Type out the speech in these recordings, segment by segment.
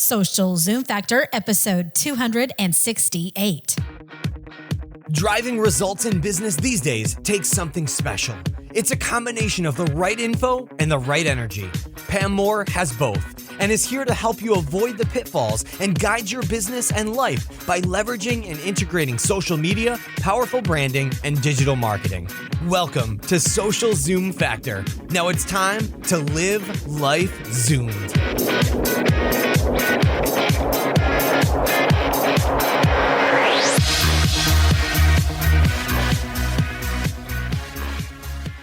Social Zoom Factor, episode 268. Driving results in business these days takes something special. It's a combination of the right info and the right energy. Pam Moore has both and is here to help you avoid the pitfalls and guide your business and life by leveraging and integrating social media, powerful branding, and digital marketing. Welcome to Social Zoom Factor. Now it's time to live life zoomed.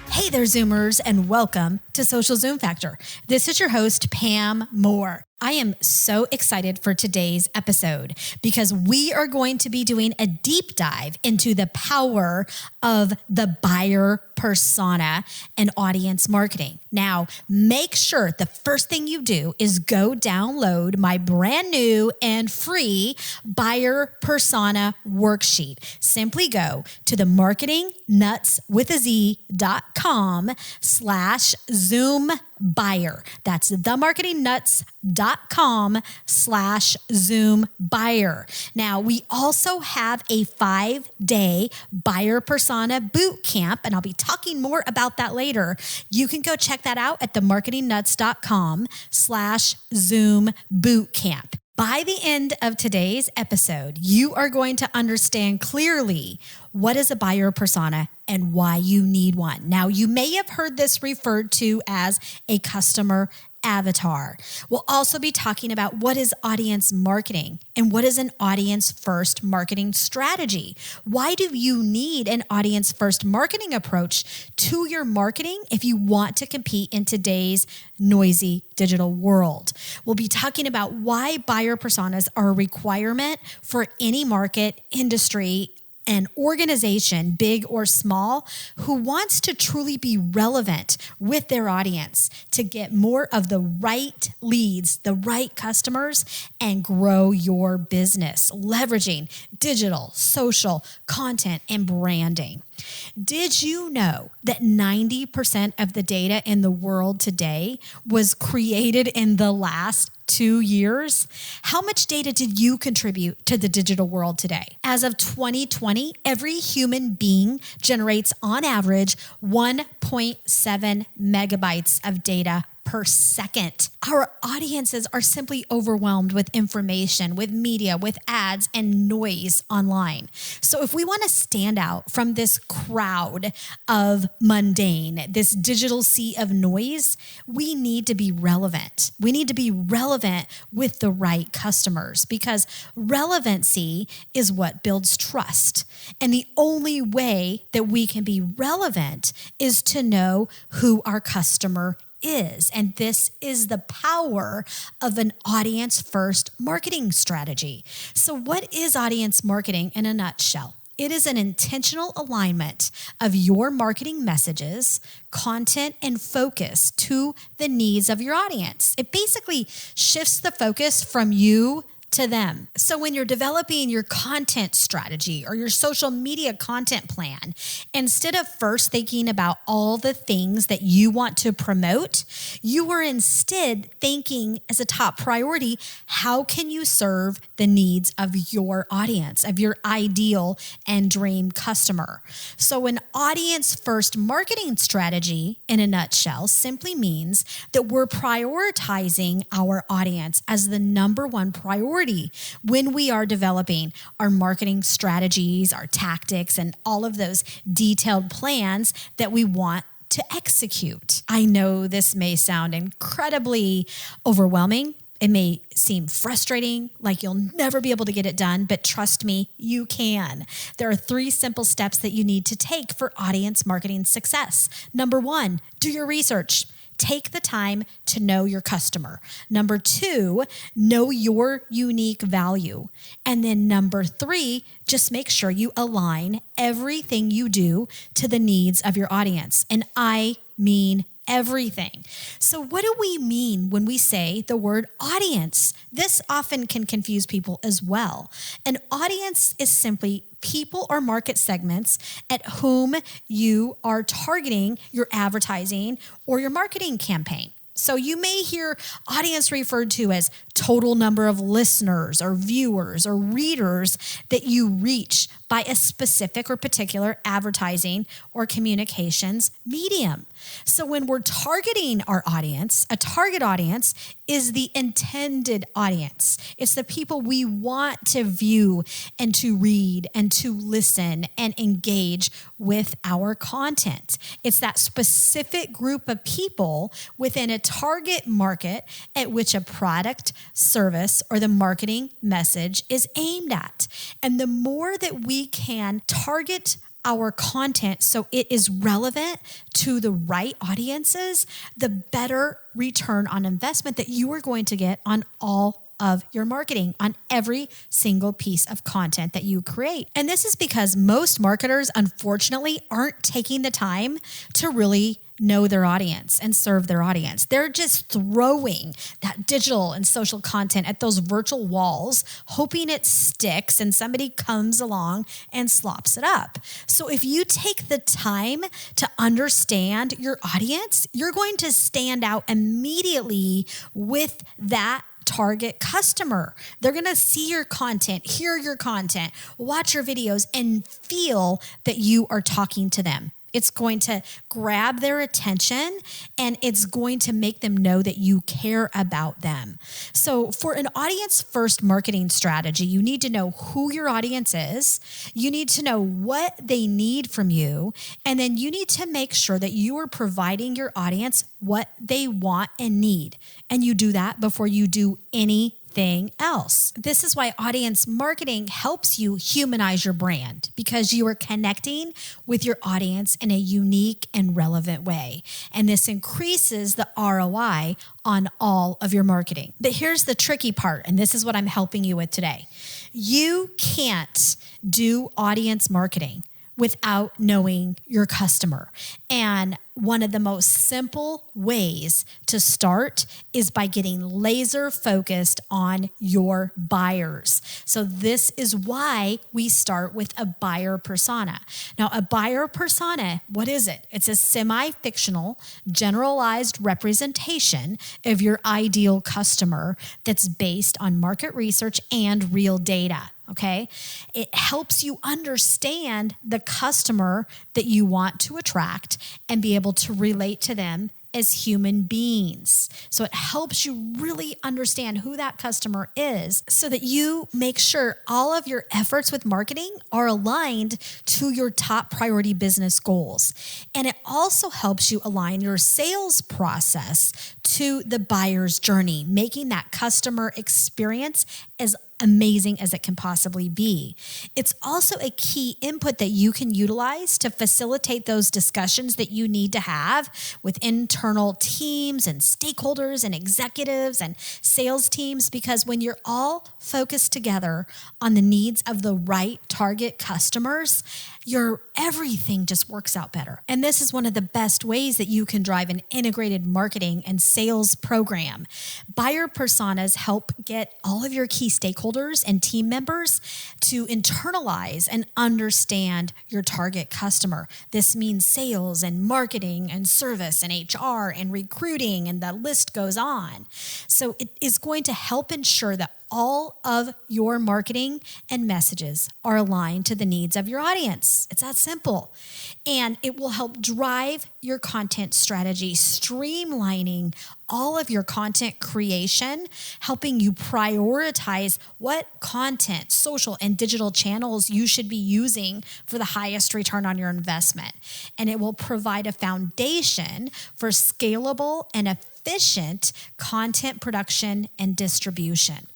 Hey there, Zoomers, and welcome to Social Zoom Factor. This is your host, Pam Moore. I am so excited for today's episode because we are going to be doing a deep dive into the power of the buyer persona and audience marketing. Now, make sure the first thing you do is go download my brand new and free buyer persona worksheet. Simply go to the marketingnuts.com/Zoom buyer. That's themarketingnuts.com/Zoom buyer. Now, we also have a 5-day buyer persona boot camp, and I'll be talking more about that later. You can go check that out at themarketingnuts.com/Zoom boot camp. By the end of today's episode, you are going to understand clearly what is a buyer persona and why you need one. Now, you may have heard this referred to as a customer avatar. We'll also be talking about what is audience marketing and what is an audience first marketing strategy. Why do you need an audience first marketing approach to your marketing if you want to compete in today's noisy digital world? We'll be talking about why buyer personas are a requirement for any market, industry, an organization, big or small, who wants to truly be relevant with their audience to get more of the right leads, the right customers, and grow your business, leveraging digital, social, content, and branding. Did you know that 90% of the data in the world today was created in the last 2 years? How much data did you contribute to the digital world today? As of 2020, every human being generates on average 1.7 megabytes of data per second. Our audiences are simply overwhelmed with information, with media, with ads, and noise online. So if we want to stand out from this crowd of mundane, this digital sea of noise, we need to be relevant. We need to be relevant with the right customers because relevancy is what builds trust. And the only way that we can be relevant is to know who our customer is. And this is the power of an audience first marketing strategy. So what is audience marketing in a nutshell? It is an intentional alignment of your marketing messages, content, and focus to the needs of your audience. It basically shifts the focus from you to them. So when you're developing your content strategy or your social media content plan, instead of first thinking about all the things that you want to promote, you are instead thinking as a top priority, how can you serve the needs of your audience, of your ideal and dream customer? So an audience first marketing strategy in a nutshell simply means that we're prioritizing our audience as the number one priority when we are developing our marketing strategies, our tactics, and all of those detailed plans that we want to execute. I know this may sound incredibly overwhelming. It may seem frustrating, like you'll never be able to get it done, but trust me, you can. There are 3 simple steps that you need to take for audience marketing success. Number 1, do your research. Take the time to know your customer. Number 2, know your unique value. And then number 3, just make sure you align everything you do to the needs of your audience. And I mean everything. So what do we mean when we say the word audience? This often can confuse people as well. An audience is simply people or market segments at whom you are targeting your advertising or your marketing campaign. So you may hear audience referred to as total number of listeners or viewers or readers that you reach by a specific or particular advertising or communications medium. So when we're targeting our audience, a target audience is the intended audience. It's the people we want to view and to read and to listen and engage with our content. It's that specific group of people within a target market at which a product, service, or the marketing message is aimed at. And the more that we can target our content so it is relevant to the right audiences, the better return on investment that you are going to get on all of your marketing, on every single piece of content that you create. And this is because most marketers, unfortunately, aren't taking the time to really know their audience and serve their audience. They're just throwing that digital and social content at those virtual walls, hoping it sticks and somebody comes along and slops it up. So if you take the time to understand your audience, you're going to stand out immediately with that target customer. They're going to see your content, hear your content, watch your videos, and feel that you are talking to them. It's going to grab their attention and it's going to make them know that you care about them. So for an audience first marketing strategy, you need to know who your audience is. You need to know what they need from you. And then you need to make sure that you are providing your audience what they want and need. And you do that before you do anything else. This is why audience marketing helps you humanize your brand, because you are connecting with your audience in a unique and relevant way. And this increases the ROI on all of your marketing. But here's the tricky part, and this is what I'm helping you with today. You can't do audience marketing without knowing your customer. And one of the most simple ways to start is by getting laser focused on your buyers. So this is why we start with a buyer persona. Now, a buyer persona, what is it? It's a semi-fictional, generalized representation of your ideal customer that's based on market research and real data. Okay. It helps you understand the customer that you want to attract and be able to relate to them as human beings. So it helps you really understand who that customer is so that you make sure all of your efforts with marketing are aligned to your top priority business goals. And it also helps you align your sales process to the buyer's journey, making that customer experience as amazing as it can possibly be. It's also a key input that you can utilize to facilitate those discussions that you need to have with internal teams and stakeholders and executives and sales teams, because when you're all focused together on the needs of the right target customers, your everything just works out better. And this is one of the best ways that you can drive an integrated marketing and sales program. Buyer personas help get all of your key stakeholders and team members to internalize and understand your target customer. This means sales and marketing and service and HR and recruiting, and the list goes on. So it is going to help ensure that all of your marketing and messages are aligned to the needs of your audience. It's that simple. And it will help drive your content strategy, streamlining all of your content creation, helping you prioritize what content, social and digital channels you should be using for the highest return on your investment. And it will provide a foundation for scalable and efficient content production and distribution.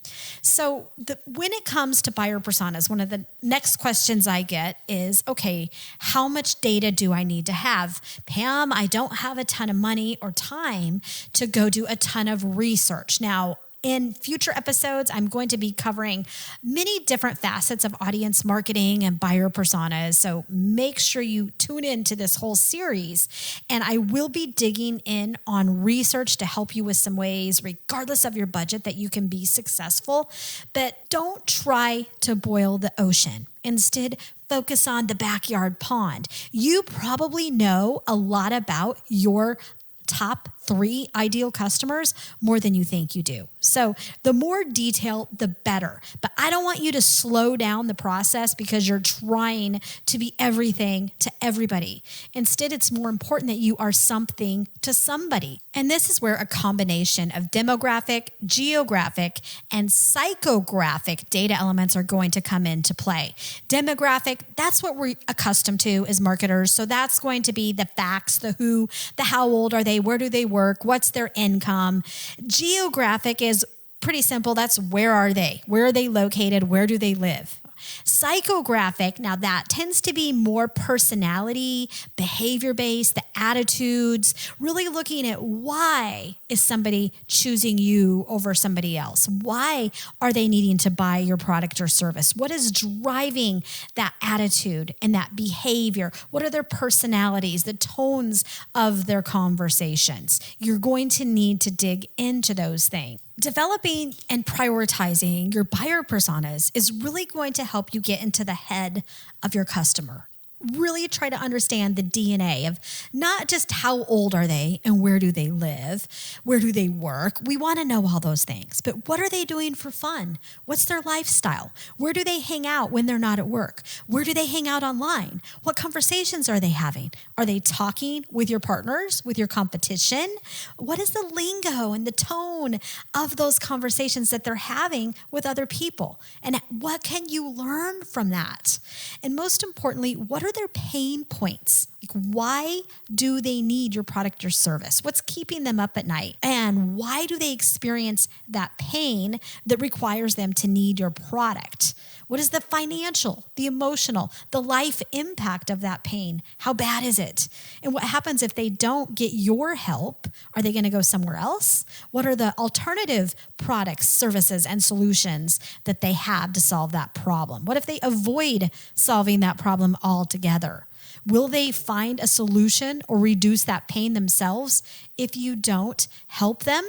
So when it comes to buyer personas, one of the next questions I get is, okay, how much data do I need to have? Pam, I don't have a ton of money or time to go do a ton of research. Now, in future episodes, I'm going to be covering many different facets of audience marketing and buyer personas. So make sure you tune into this whole series. And I will be digging in on research to help you with some ways, regardless of your budget, that you can be successful. But don't try to boil the ocean. Instead, focus on the backyard pond. You probably know a lot about your top 3 ideal customers more than you think you do. So the more detail, the better. But I don't want you to slow down the process because you're trying to be everything to everybody. Instead, it's more important that you are something to somebody. And this is where a combination of demographic, geographic, and psychographic data elements are going to come into play. Demographic, that's what we're accustomed to as marketers. So that's going to be the facts, the who, the how old are they, where do they work, what's their income. Geographic is pretty simple. That's where are they? Where are they located? Where do they live? Psychographic, now that tends to be more personality, behavior-based, the attitudes, really looking at why is somebody choosing you over somebody else? Why are they needing to buy your product or service? What is driving that attitude and that behavior? What are their personalities, the tones of their conversations? You're going to need to dig into those things. Developing and prioritizing your buyer personas is really going to help you get into the head of your customer. Really try to understand the DNA of not just how old are they and where do they live, where do they work. We want to know all those things, but what are they doing for fun? What's their lifestyle? Where do they hang out when they're not at work? Where do they hang out online? What conversations are they having? Are they talking with your partners, with your competition? What is the lingo and the tone of those conversations that they're having with other people? And what can you learn from that? And most importantly, what are their pain points? Like, why do they need your product or service? What's keeping them up at night? And why do they experience that pain that requires them to need your product? What is the financial, the emotional, the life impact of that pain? How bad is it? And what happens if they don't get your help? Are they going to go somewhere else? What are the alternative products, services, and solutions that they have to solve that problem? What if they avoid solving that problem altogether? Will they find a solution or reduce that pain themselves if you don't help them?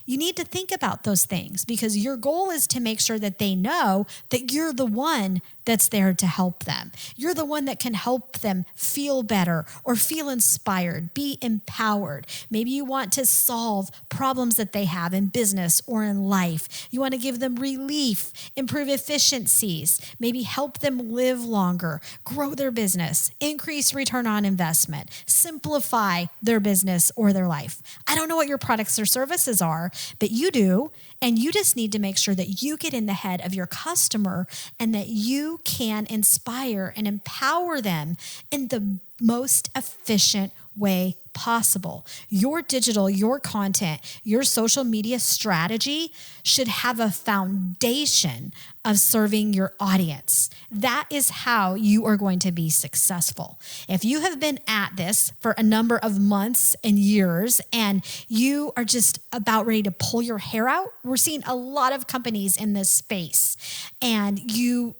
You need to think about those things because your goal is to make sure that they know that you're the one that's there to help them. You're the one that can help them feel better or feel inspired, be empowered. Maybe you want to solve problems that they have in business or in life. You want to give them relief, improve efficiencies, maybe help them live longer, grow their business, increase return on investment, simplify their business or their life. I don't know what your products or services are, but you do. And you just need to make sure that you get in the head of your customer and that you can inspire and empower them in the most efficient way possible. Your digital, your content, your social media strategy should have a foundation of serving your audience. That is how you are going to be successful. If you have been at this for a number of months and years and you are just about ready to pull your hair out, we're seeing a lot of companies in this space and you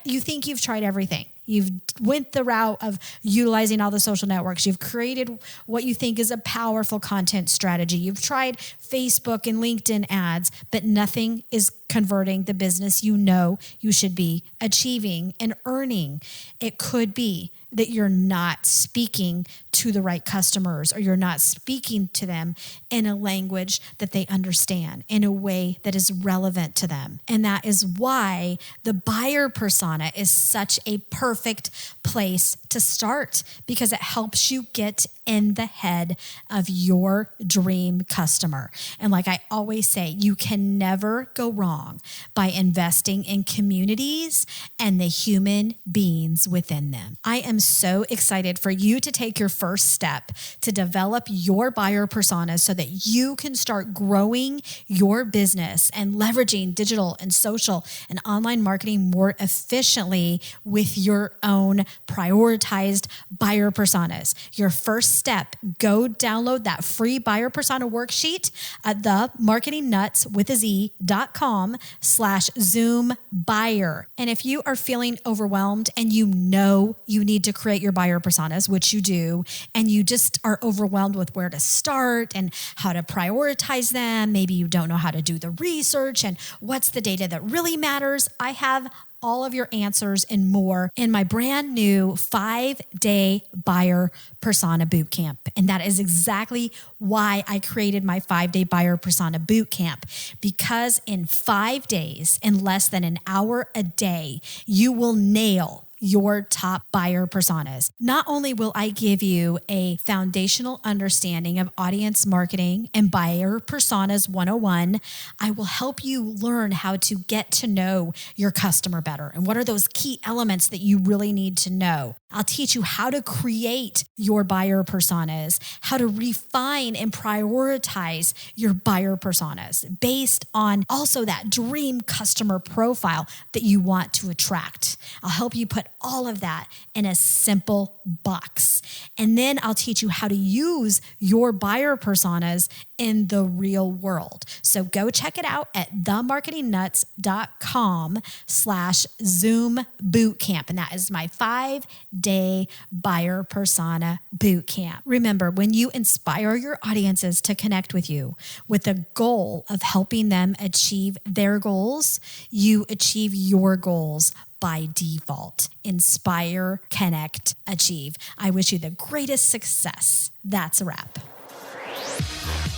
think you've tried everything. You've went the route of utilizing all the social networks. You've created what you think is a powerful content strategy. You've tried Facebook and LinkedIn ads, but nothing is converting the business you know you should be achieving and earning. It could be that you're not speaking to the right customers or you're not speaking to them in a language that they understand, in a way that is relevant to them. And that is why the buyer persona is such a perfect place to start because it helps you get in the head of your dream customer. And like I always say, you can never go wrong by investing in communities and the human beings within them. I am so excited for you to take your first step to develop your buyer personas so that you can start growing your business and leveraging digital and social and online marketing more efficiently with your own prioritized buyer personas. Your first step, go download that free buyer persona worksheet at themarketingnuts.com/Zoom buyer. And if you are feeling overwhelmed and you know you need to create your buyer personas, which you do, and you just are overwhelmed with where to start and how to prioritize them, maybe you don't know how to do the research and what's the data that really matters, I have all of your answers and more in my brand new 5-day buyer persona bootcamp. And that is exactly why I created my 5-day buyer persona bootcamp, because in 5 days, in less than an hour a day, you will nail your top buyer personas. Not only will I give you a foundational understanding of audience marketing and buyer personas 101, I will help you learn how to get to know your customer better and what are those key elements that you really need to know. I'll teach you how to create your buyer personas, how to refine and prioritize your buyer personas based on also that dream customer profile that you want to attract. I'll help you put all of that in a simple box. And then I'll teach you how to use your buyer personas in the real world. So go check it out at themarketingnuts.com/Zoom bootcamp. And that is my 5-day buyer persona bootcamp. Remember, when you inspire your audiences to connect with you with the goal of helping them achieve their goals, you achieve your goals by default. Inspire, connect, achieve. I wish you the greatest success. That's a wrap.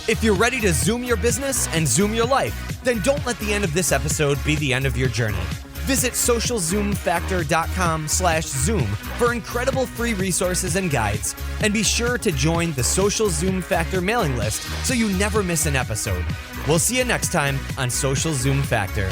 If you're ready to Zoom your business and Zoom your life, then don't let the end of this episode be the end of your journey. Visit socialzoomfactor.com/Zoom for incredible free resources and guides. And be sure to join the Social Zoom Factor mailing list so you never miss an episode. We'll see you next time on Social Zoom Factor.